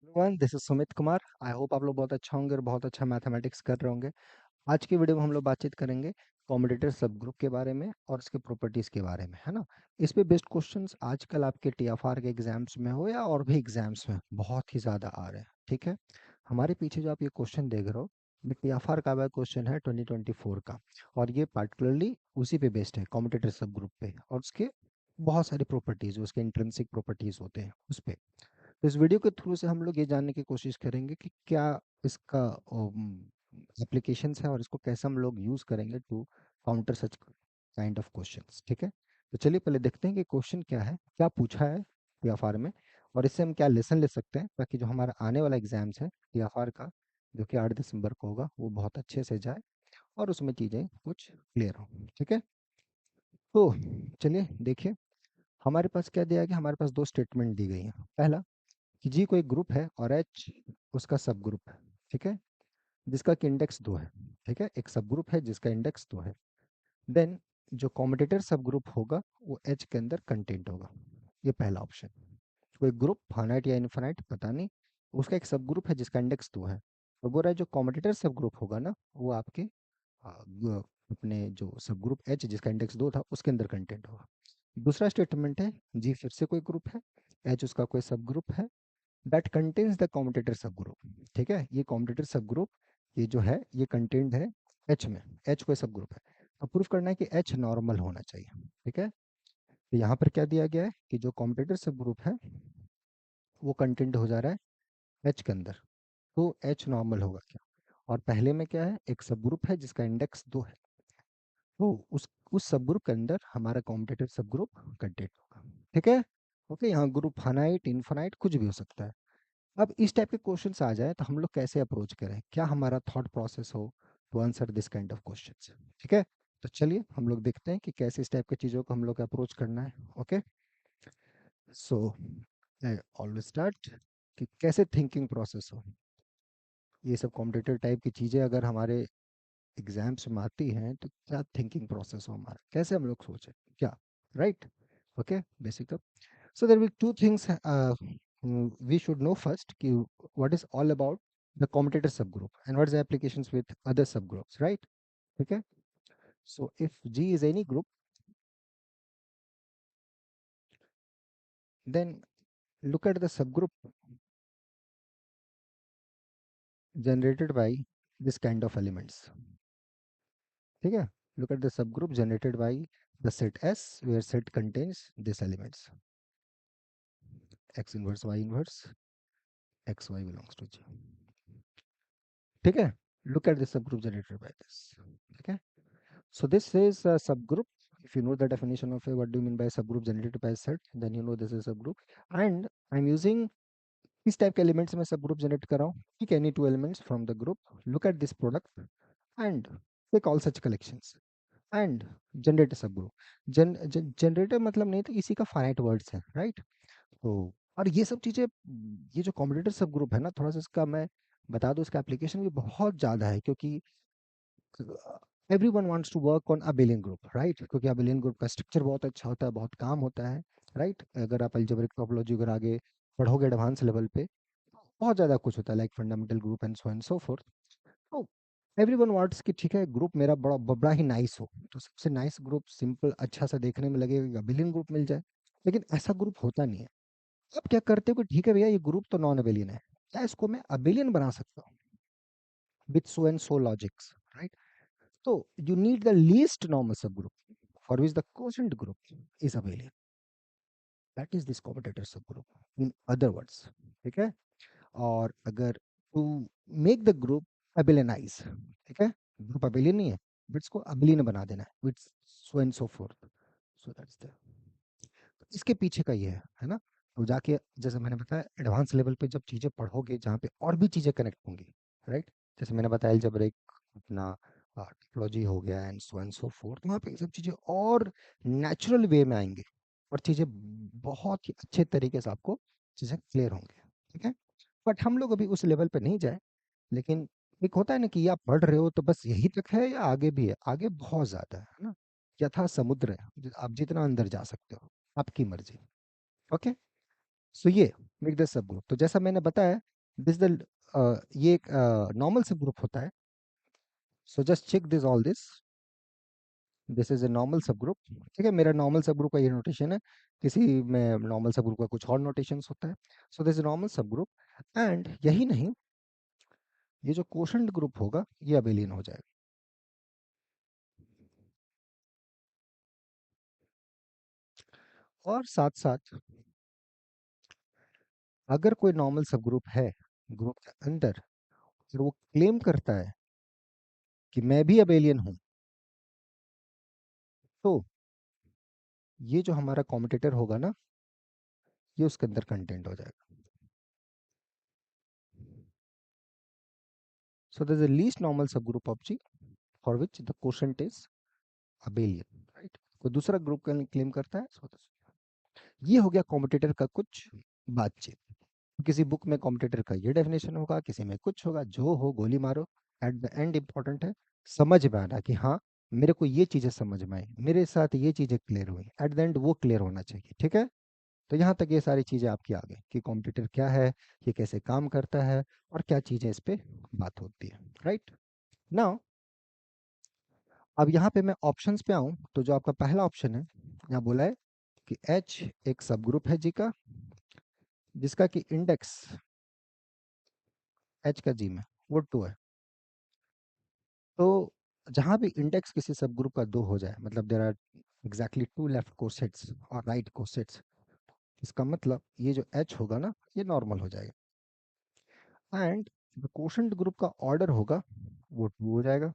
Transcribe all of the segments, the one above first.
Everyone, this is Sumit Kumar. I hope आप लोग बहुत अच्छा होंगे और बहुत अच्छा मैथमेटिक्स कर रहे होंगे। आज की वीडियो में हम लोग बातचीत करेंगे कॉम्बिनेटर सब ग्रुप के बारे में और उसके प्रॉपर्टीज के बारे में, है ना। इस पे बेस्ड क्वेश्चंस आजकल आपके टीएफआर के एग्जाम्स में हो या और भी एग्जाम्स में बहुत ही ज़्यादा आ रहे हैं, ठीक है। हमारे पीछे जो आप ये क्वेश्चन देख रहे हो, ये टीएफआर का वह क्वेश्चन है 2024 का। और ये पार्टिकुलरली उसी पे बेस्ड है, कॉम्बिनेटर सब ग्रुप पे, और उसके बहुत सारी प्रॉपर्टीज, उसके इंट्रिंसिक प्रॉपर्टीज होते हैं उस पे। तो इस वीडियो के थ्रू से हम लोग ये जानने की कोशिश करेंगे कि क्या इसका एप्लीकेशंस है और इसको कैसे हम लोग यूज़ करेंगे to counter such kind of questions, ठीक है। तो चलिए पहले देखते हैं कि क्वेश्चन क्या है, क्या पूछा है टीएफआर में, और इससे हम क्या लेसन ले सकते हैं ताकि जो हमारा आने वाला एग्जाम्स है टीएफआर का, जो कि 8 दिसंबर को होगा, वो बहुत अच्छे से जाए और उसमें चीज़ें कुछ क्लियर हो, ठीक है। तो चलिए देखिए, हमारे पास क्या दिया गया। हमारे पास दो स्टेटमेंट दी गई हैं। पहला कि जी कोई ग्रुप है और एच उसका सब ग्रुप है, ठीक है, जिसका कि इंडेक्स 2 है, ठीक है। एक सब ग्रुप है जिसका इंडेक्स 2 है। देन जो कॉम्बिनेटर सब ग्रुप होगा वो एच के अंदर कंटेंट होगा। ये पहला ऑप्शन। कोई ग्रुप फाइनाइट या इनफाइनाइट पता नहीं, उसका एक सब ग्रुप है जिसका इंडेक्स 2 है। तो बोल रहा है जो कॉम्बिनेटर सब ग्रुप होगा ना, वो आपके अपने जो सब ग्रुप एच जिसका इंडेक्स 2 था उसके अंदर कंटेंट होगा। दूसरा स्टेटमेंट है जी फिर से कोई ग्रुप है, एच उसका कोई सब ग्रुप है, दैट कंटेन्स द कॉम्बिनेटर सब ग्रुप, ठीक है। ये कॉम्बिनेटर सब ग्रुप, ये जो है ये कंटेंट है एच में, एच कोई सब ग्रुप है। अब प्रूफ करना है कि एच नॉर्मल होना चाहिए, ठीक है। तो यहाँ पर क्या दिया गया है कि जो कॉम्बिनेटर सब ग्रुप है वो कंटेंट हो जा रहा है एच के अंदर, तो एच नॉर्मल होगा क्या। और पहले में क्या है, एक सब ग्रुप है जिसका इंडेक्स 2 है, तो उस सब ग्रुप के अंदर हमारा कॉम्बिनेटर सब ग्रुप कंटेंट होगा, ठीक है। ओके, यहाँ ग्रुप फाइनाइट इनफाइनाइट कुछ भी हो सकता है। अब इस टाइप के क्वेश्चंस आ जाए तो हम लोग कैसे अप्रोच करें, क्या हमारा थॉट प्रोसेस हो to answer this kind of questions, ठीक है। तो चलिए हम लोग देखते हैं कि कैसे इस टाइप की चीज़ों को हम लोग अप्रोच करना है। ओके, सो ऑलवेज स्टार्ट कि कैसे थिंकिंग प्रोसेस हो। ये सब कॉम्पिटिटिव टाइप की चीज़ें अगर हमारे एग्जाम्स में आती हैं तो क्या थिंकिंग प्रोसेस हो हमारा, कैसे हम लोग सोचें क्या, right. Okay, basic. So there will be two things we should know first. What is all about the commutator subgroup and what is the applications with other subgroups, right? Okay. So if G is any group, then look at the subgroup generated by this kind of elements. Okay. Look at the subgroup generated by the set S, where set contains these elements: x inverse, y inverse, x y belongs to G. Okay. Look at the subgroup generated by this. Okay. So this is a subgroup. If you know the definition of what do you mean by subgroup generated by set, then you know this is a subgroup. And I'm using इस type के elements में sub group generate कर रहा हूँ, ठीक है। Any two elements from the group, look at this product and take all such collections and generate sub group. Generator मतलब नहीं तो इसी का फाइनाइट वर्ड्स है, राइट। तो और ये सब चीज़ें, ये जो कॉम्बिनेटर सब ग्रुप है ना, थोड़ा सा इसका मैं बता दूँ, इसका एप्लीकेशन भी बहुत ज़्यादा है, क्योंकि everyone wants to work on abelian group, right? क्योंकि abelian group का स्ट्रक्चर बहुत अच्छा होता है, बहुत काम होता है, राइट। अगर आप अलजेब्रिक टोपोलॉजी अगर आगे पढ़ोगे एडवांस लेवल पे, बहुत ज़्यादा कुछ होता है, like fundamental group and so fourth. तो एवरीवन वांट्स कि ठीक है ग्रुप मेरा बड़ा बड़ा ही नाइस हो, तो सबसे नाइस ग्रुप सिंपल अच्छा सा देखने में लगेगा, अबेलियन ग्रुप मिल जाए। लेकिन ऐसा ग्रुप होता नहीं है। अब क्या करते हो कि ठीक है भैया ये ग्रुप तो नॉन अबेलियन है, क्या इसको मैं अबेलियन बना सकता हूँ with so and so logics, right. So you need the least normal subgroup for which the quotient group is abelian. That is this commutator subgroup. In other words, ठीक है। और अगर to make the group abelianize, ठीक है, group abelian नहीं है, but इसको abelian बना देना है with so and so forth. So that's the, इसके पीछे का ये है ना। तो जाके जैसे मैंने बताया एडवांस लेवल पे जब चीज़ें पढ़ोगे जहाँ पे और भी चीज़ें कनेक्ट होंगी, राइट। जैसे मैंने बताया अलजेब्रिक अपना टिपोलॉजी हो गया एंड सो फोर्थ, वहाँ पे ये सब चीज़ें और नेचुरल वे में आएंगे और चीज़ें बहुत ही अच्छे तरीके से आपको चीज़ें क्लियर होंगे, ठीक है। बट हम लोग अभी उस लेवल पे नहीं जाए। लेकिन एक होता है ना कि आप पढ़ रहे हो तो बस यही तक है या आगे भी है, आगे बहुत ज़्यादा है ना। यथा समुद्र है, आप जितना अंदर जा सकते हो, आपकी मर्जी। ओके, सो ये मेक द सब ग्रुप। तो जैसा मैंने बताया दिस द ये एक नॉर्मल सब ग्रुप होता है. So just check this all this is a normal सब ग्रुप. ठीक है, मेरा नॉर्मल सब ग्रुप का ये नोटेशन है. किसी में नॉर्मल सब ग्रुप का कुछ और नोटेशंस होता है. सो दिस इज नॉर्मल सब ग्रुप. एंड यही नहीं, ये जो कोशेंट ग्रुप होगा ये अबेलियन हो जाएगा. और साथ साथ अगर कोई नॉर्मल सब ग्रुप है ग्रुप के अंदर, फिर वो क्लेम करता है कि मैं भी अबेलियन हूं, तो ये जो हमारा कॉम्पिटिटर होगा ना, ये उसके अंदर कंटेंट हो जाएगा. So this is least normal सब group of G for which the quotient is abelian. Right, कोई दूसरा ग्रुप का क्लेम करता है. so ये हो गया कॉम्पिटिटर का कुछ बातचीत. किसी बुक में कॉम्पिटिटर का ये डेफिनेशन होगा, किसी में कुछ होगा, जो हो गोली मारो. एट द एंड इंपॉर्टेंट है समझ में आना कि हाँ, मेरे को ये चीजें समझ में आई, मेरे साथ ये चीजें क्लियर हुई. एट द एंड वो क्लियर होना चाहिए. ठीक है, तो यहाँ तक ये सारी चीजें आपकी आ गई कि कॉम्पिटिटर क्या है, ये कैसे काम करता है, और क्या चीजें इस पे बात होती है. राइट नाउ, अब यहाँ पे मैं ऑप्शंस पे आऊँ तो जो आपका पहला ऑप्शन है, यहाँ बोला है कि एच एक सब ग्रुप है जी का, जिसका कि इंडेक्स एच का जी में वो 2 है. तो जहाँ भी इंडेक्स किसी सब ग्रुप का 2 हो जाए, मतलब there are exactly 2 left cosets और राइट कोसेट्स, इसका मतलब ये जो एच होगा ना, ये नॉर्मल हो जाएगा. एंड जो कोशेंट ग्रुप का ऑर्डर होगा वो 2 हो जाएगा,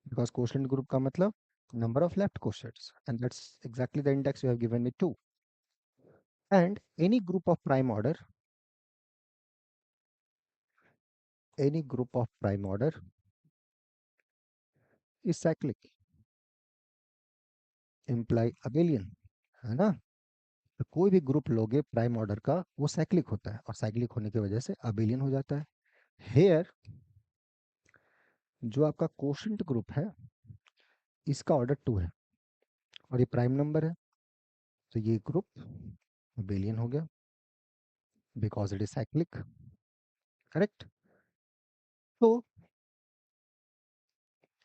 बिकॉज कोशेंट ग्रुप का मतलब number of left quotients, and that's exactly the index you have given me 2. And any group of prime order is cyclic, imply abelian, है ना. तो कोई भी ग्रुप लोगे प्राइम ऑर्डर का, वो साइक्लिक होता है, और साइक्लिक होने की वजह से अबेलियन हो जाता है. हेयर जो आपका कोशेंट ग्रुप है, इसका ऑर्डर 2 है और ये प्राइम नंबर है, तो ये ग्रुप अबेलियन हो गया, because it is cyclic. Correct. तो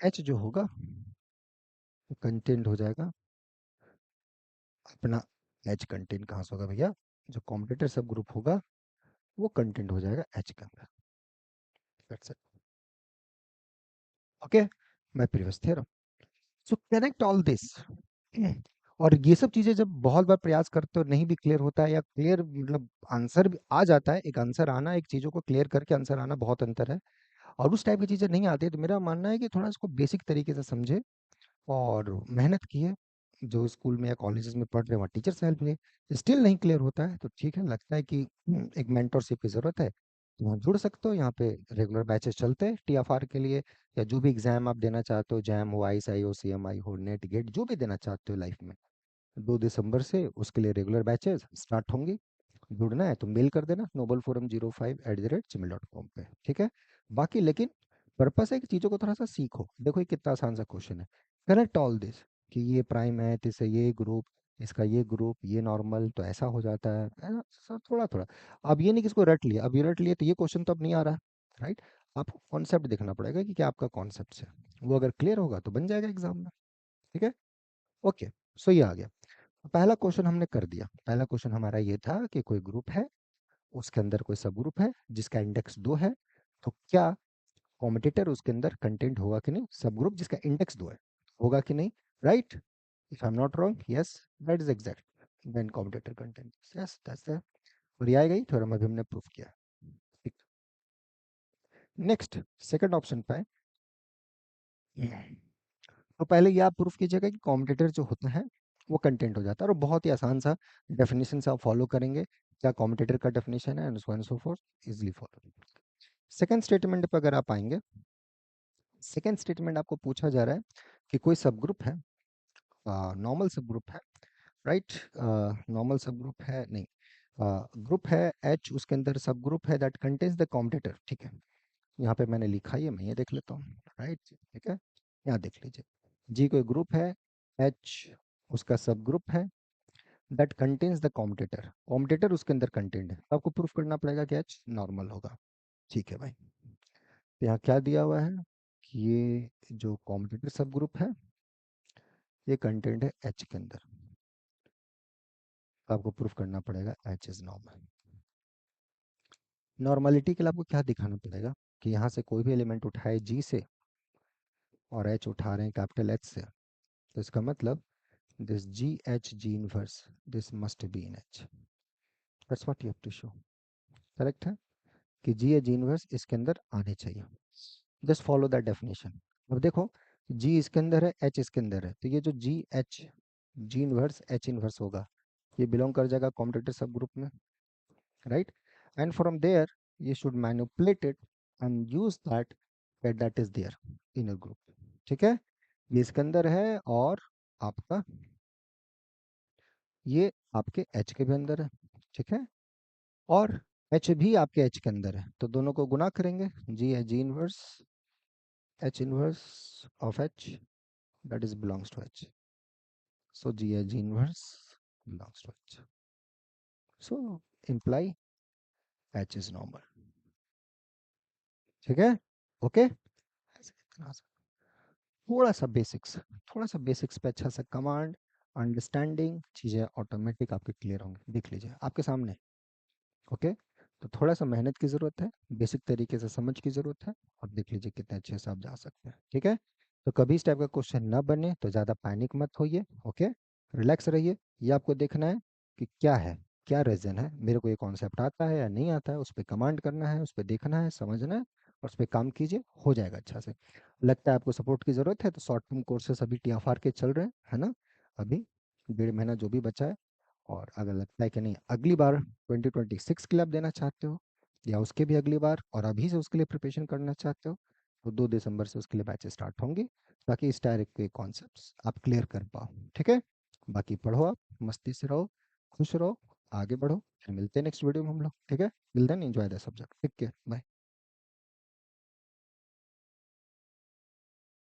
एच जो होगा वो कंटेंट हो जाएगा अपना. एच कंटेंट कहाँ से होगा भैया, जो कॉम्पिटिटर सब ग्रुप होगा वो कंटेंट हो जाएगा एच के अंदर. That's it. ओके, मैं previous theorem. So connect all this. और ये सब चीजें जब बहुत बार प्रयास करते हो नहीं भी क्लियर होता है, या क्लियर मतलब आंसर भी आ जाता है, एक आंसर आना, एक चीजों को क्लियर करके आंसर आना बहुत अंतर है. और उस टाइप की चीजें नहीं आती है, तो मेरा मानना है कि थोड़ा इसको बेसिक तरीके से समझे और मेहनत किए. जो स्कूल में या कॉलेजेस में पढ़ रहे हो वहाँ टीचर से हेल्प लिए. स्टिल नहीं क्लियर होता है तो ठीक है, लगता है कि एक मेंटरशिप की ज़रूरत है, तो वहाँ जुड़ सकते हो. यहाँ पे रेगुलर बैचेस चलते हैं टीएफआर के लिए, या जो भी एग्जाम आप देना चाहते हो, जैम हो, आईएसआई हो, सीएमआई हो, नेट गेट, जो भी देना चाहते हो लाइफ में, 2 दिसंबर से उसके लिए रेगुलर बैचेस स्टार्ट होंगी. जुड़ना है तो मेल कर देना nobalforum05@gmail.com पे. ठीक है. बाकी लेकिन पर्पस है कि चीज़ों को थोड़ा सा सीखो. देखो ये कितना आसान सा क्वेश्चन है. कनेक्ट ऑल दिस कि ये प्राइम है तो इससे ये ग्रुप, इसका ये ग्रुप, ये नॉर्मल, तो ऐसा हो जाता है ना. सब थोड़ा थोड़ा. अब ये नहीं कि इसको रट लिया, अब ये रट लिया तो ये क्वेश्चन तो अब नहीं आ रहा. राइट. आपको कॉन्सेप्ट देखना पड़ेगा कि क्या आपका कॉन्सेप्ट है, वो अगर क्लियर होगा तो बन जाएगा एग्जाम में. ठीक है. ओके. सो ये आ गया. पहला क्वेश्चन हमने कर दिया. पहला क्वेश्चन हमारा ये था कि कोई ग्रुप है, उसके अंदर कोई सब ग्रुप है जिसका इंडेक्स 2 है, तो क्या कॉम्पिटिटर उसके अंदर कंटेंट होगा कि नहीं. सब ग्रुप जिसका इंडेक्स 2 है, होगा कि नहीं. Right. If I am not wrong, yes, that is exact. Then competitor content, yes that's the. और ये आ गई थ्योरम, अभी हमने प्रूफ किया. ठीक. नेक्स्ट सेकंड ऑप्शन पे है. तो पहले ये आप प्रूफ कीजिएगा कि कॉम्पिटिटर जो होता है वो कंटेंट हो जाता है, और बहुत ही आसान सा डेफिनेशन से आप फॉलो करेंगे. क्या कॉम्पिटिटर का डेफिनेशन है, and so and so fourth, easily follow. Second statement पर अगर आप आएंगे, सेकंड स्टेटमेंट आपको पूछा जा रहा है कि कोई सब ग्रुप है, नॉर्मल सब ग्रुप है. राइट. नॉर्मल सब ग्रुप है नहीं, ग्रुप है एच, उसके अंदर सब ग्रुप है दैट कंटेन्स द कॉम्पिटिटर. ठीक है. यहाँ पे मैंने लिखा ही है, मैं ये देख लेता हूँ. राइट. ठीक है. यहाँ देख लीजिए. जी कोई ग्रुप है, एच उसका सब ग्रुप है that contains the competitor. Competitor उसके अंदर कंटेंट है, तो आपको प्रूफ करना पड़ेगा कि एच नॉर्मल होगा. ठीक है भाई। तो यहाँ क्या दिया हुआ है कि ये जो कॉम्पिटिटिव सब ग्रुप है ये कंटेंट है एच के अंदर। आपको प्रूफ करना पड़ेगा एच इज नॉर्मल। नॉर्मलिटी के लिए आपको क्या दिखाना पड़ेगा कि यहाँ से कोई भी एलिमेंट उठाए जी से और एच उठा रहे हैं कैपिटल एच से, तो इसका मतलब this G H G inverse this must be in H. That's what you have to show. Correct है कि जी एच जी इनवर्स इसके अंदर आने चाहिए। Just follow that definition. अब देखो जी इसके अंदर है एच इसके अंदर है, तो ये जो G H G inverse H inverse होगा ये बिलोंग कर जाएगा कॉम्पिटिटिव सब ग्रुप में, right? And from there you should manipulate it and use that is there inner group। ठीक है, ये इसके अंदर है और आपका ये आपके एच के भी अंदर है। ठीक है, और एच भी आपके एच के अंदर है, तो दोनों को गुना करेंगे। G H G inverse H inverse of H that is belongs to H. So G H G inverse belongs to H. So implies H is normal. ठीक है, ओके। थोड़ा सा बेसिक्स, थोड़ा सा बेसिक्स पे अच्छा सा कमांड अंडरस्टैंडिंग चीज़ें ऑटोमेटिक आपके क्लियर होंगी। देख लीजिए आपके सामने। ओके, तो थोड़ा सा मेहनत की ज़रूरत है, बेसिक तरीके से समझ की ज़रूरत है, और देख लीजिए कितने अच्छे से आप जा सकते हैं। ठीक है, तो कभी इस टाइप का क्वेश्चन ना बने तो ज़्यादा पैनिक मत होइए। ओके, रिलैक्स रहिए। ये आपको देखना है कि क्या है, क्या रीज़न है, मेरे को ये कॉन्सेप्ट आता है या नहीं आता है, उस पर कमांड करना है, उस पर देखना है, समझना है और उस पर काम कीजिए, हो जाएगा अच्छा से। लगता है आपको सपोर्ट की ज़रूरत है तो शॉर्ट टर्म कोर्सेस अभी TFR के चल रहे हैं, है ना? अभी 1.5 महीना जो भी बचा है, और अगर लगता है कि नहीं अगली बार 2026 के लिए आप देना चाहते हो या उसके भी अगली बार और अभी से उसके लिए प्रिपरेशन करना चाहते हो, तो 2 दिसंबर से उसके लिए बैचेस स्टार्ट होंगी, ताकि इस डायरेक्ट के कॉन्सेप्ट्स आप क्लियर कर पाओ। ठीक है, बाकी पढ़ो, आप मस्ती से रहो, खुश रहो, आगे बढ़ो। फिर मिलते हैं नेक्स्ट वीडियो में हम लोग। ठीक है, till then enjoy the subject. Take care, bye.